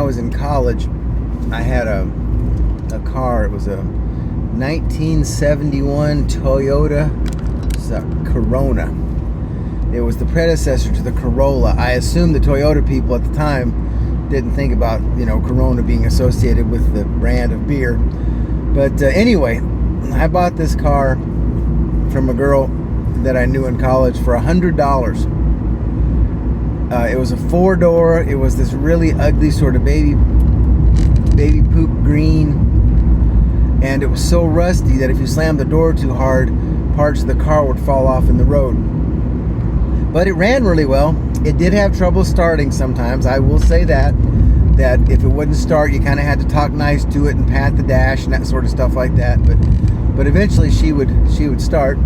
was in college, I had a car. It was a 1971 Toyota Corona. It was the predecessor to the Corolla. I assume the Toyota people at the time didn't think about, Corona being associated with the brand of beer. But anyway, I bought this car from a girl that I knew in college for $100. It was a 4-door. It was this really ugly sort of baby poop green, and it was so rusty that if you slammed the door too hard, parts of the car would fall off in the road. But it ran really well. It did have trouble starting sometimes. I will say that if it wouldn't start, you kind of had to talk nice to it and pat the dash and that sort of stuff like that. But eventually she would start.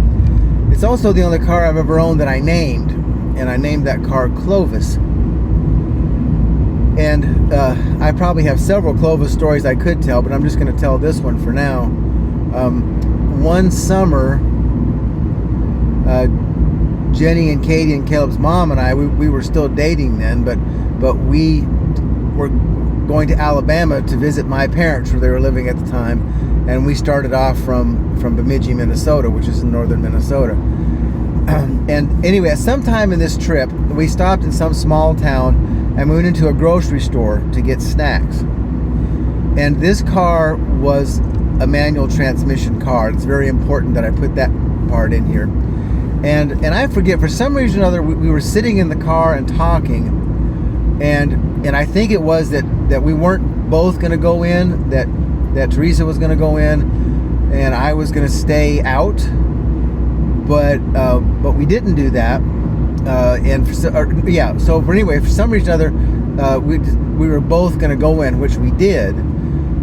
It's also the only car I've ever owned that I named, and I named that car Clovis. And I probably have several Clovis stories I could tell, but I'm just going to tell this one for now. One summer, Jenny and Katie and Caleb's mom and I, we were still dating then, but we were going to Alabama to visit my parents where they were living at the time, and we started off from Bemidji, Minnesota, which is in northern Minnesota. And anyway, at some time in this trip, we stopped in some small town and we went into a grocery store to get snacks. And this car was a manual transmission car. It's very important that I put that part in here. And I forget, for some reason or other, we were sitting in the car and talking, and I think it was that we weren't both going to go in, that Teresa was going to go in and I was going to stay out, but we didn't do that. So for some reason or other, we were both going to go in, which we did,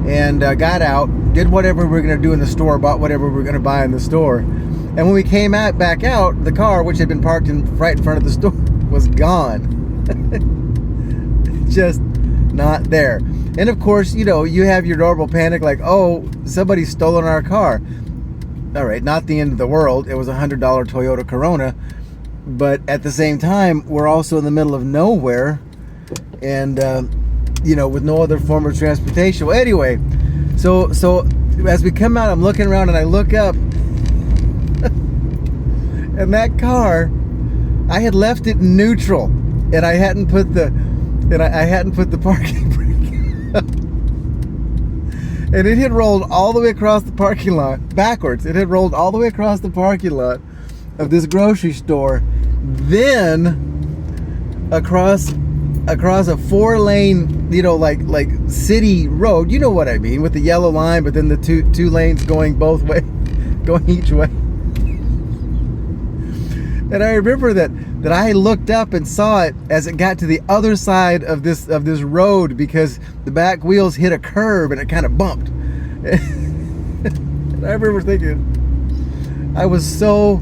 and got out, did whatever we were going to do in the store, bought whatever we were going to buy in the store. And when we came back out, the car, which had been parked right in front of the store, was gone. Just not there. And of course, you have your normal panic, like, oh, somebody's stolen our car. All right, not the end of the world. It was a $100 Toyota Corona. But at the same time, we're also in the middle of nowhere, and, with no other form of transportation. Well, anyway, so as we come out, I'm looking around and I look up, and that car, I had left it in neutral, and I hadn't put the parking brake up. And it had rolled all the way across the parking lot backwards. It had rolled all the way across the parking lot of this grocery store, then across a 4-lane, like city road. You know what I mean, with the yellow line, but then the two lanes going both way, going each way. And I remember that I looked up and saw it as it got to the other side of this road, because the back wheels hit a curb and it kind of bumped. And I remember thinking, I was so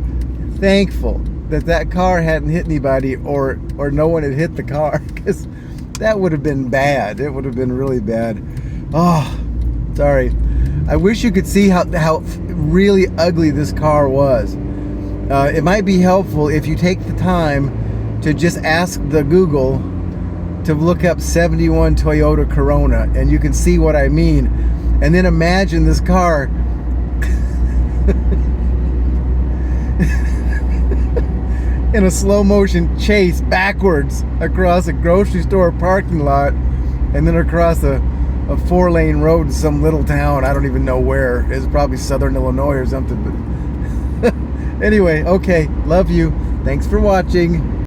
thankful that car hadn't hit anybody, or no one had hit the car, because that would have been bad. It would have been really bad. Oh, sorry. I wish you could see how really ugly this car was. It might be helpful if you take the time to just ask the Google to look up 71 Toyota Corona, and you can see what I mean. And then imagine this car in a slow motion chase backwards across a grocery store parking lot, and then across a 4-lane road in some little town. I don't even know where. It's probably Southern Illinois or something, but anyway, okay, love you. Thanks for watching.